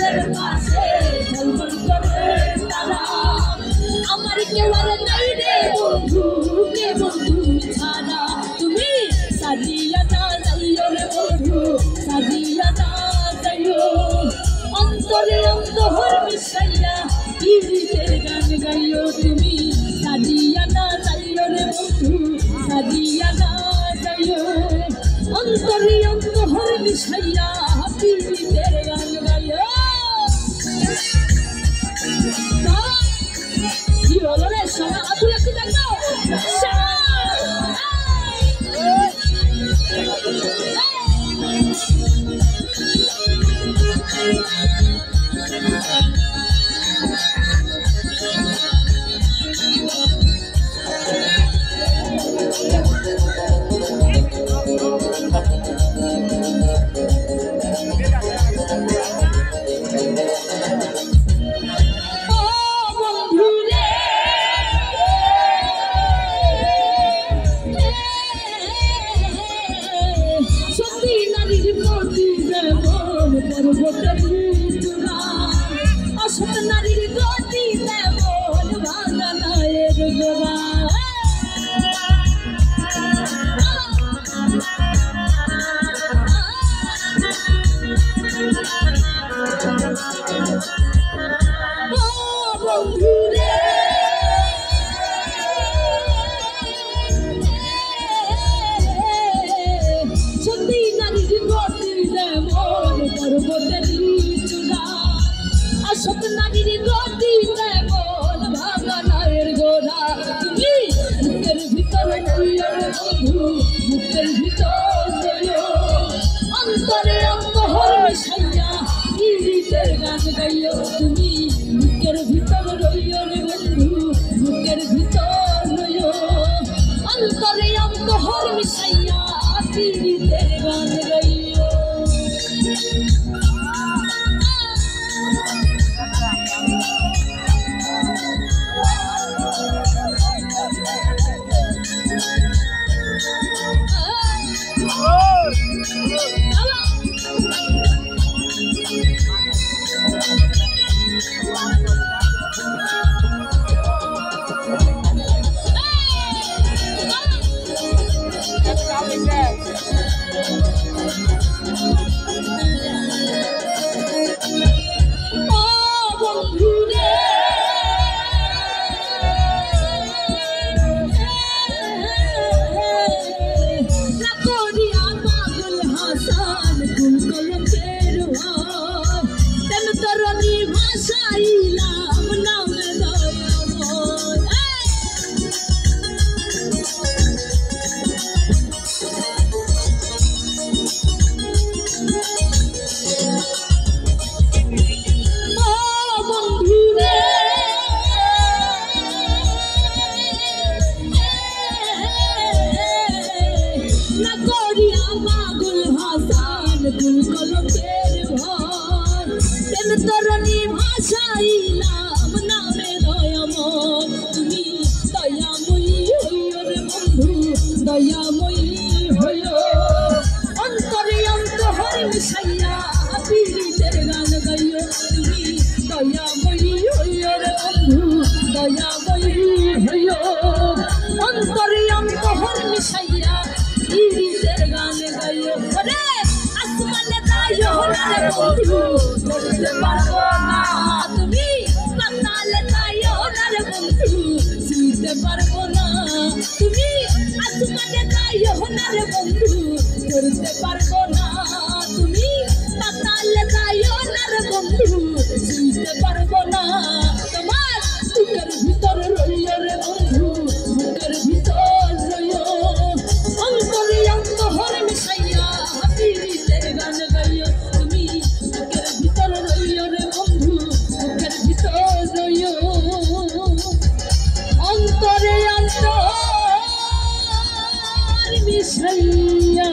ফুলের পাশে ঝলমল করে তারা আমার কেউ আর নাই রে বন্ধু কে বন্ধু ছাড়া তুমি সাজিয়া না যাইও রে বন্ধু সাজিয়া না যাইও অন্তরে অন্তর মিশাইয়া গীতের গান গাইও তুমি সাজিয়া না যাইও রে বন্ধু সাজিয়া না যাইও অন্তরে অন্তর মিশাইয়া গীতের গান গাইও কি হলো রে সারা আতুল একটু দেখো অসৎ নারীর গতি তেমন ভাঙা নায়ের গোড়া বন্ধুরে সত্যি নারীর গতি তেমন পর্বতের অসৎ নারীর গতি তেমন ভাঙা নায়ের গোড়া তুমি বুকের ভিতর রইও বন্ধু বুকের ভিতর রইও অন্তরে অন্তর মিশাইয়া গীতের গান গাইও তুমি বুকের ভিতর রইও রে বন্ধু বুকের ভিতর রইও অন্তরে অন্তর মিশাইয়া গীতের গান গাইও তরণী ভাষাইলাম নামে দয়াময় তুমি দয়াময়ী হইও রে বন্ধু দয়াময়ী হইও অন্তরে অন্তর মিশাইয়া পীড়িতের গান গাইও তুমি দয়াময়ী হইও রে বন্ধু দয়াময়ী হইও অন্তরে অন্তর মিশাইয়া পীড়িতের গান গাইও রে আসমানে দাইও রে বন্ধু ধরতে পারবো না তুমি পাতালে দাইও রে বন্ধু শুইতে পারবো না তুমি আসমানে দাইও রে বন্ধু ধরতে পারবো না তুমি পাতালে দাইও রে বন্ধু শুইতে পারবো না তোমার বুকের ভিতর রইও রে বন্ধু বুকের ভিতর রইও অন্তরে অন্তর মিশাইয়া পীড়িতের গান গাইও তুমি বুকের ভিতর রইও রে বন্ধু বুকের ভিতর রইও অন্তরে অন্তর মিশাইয়া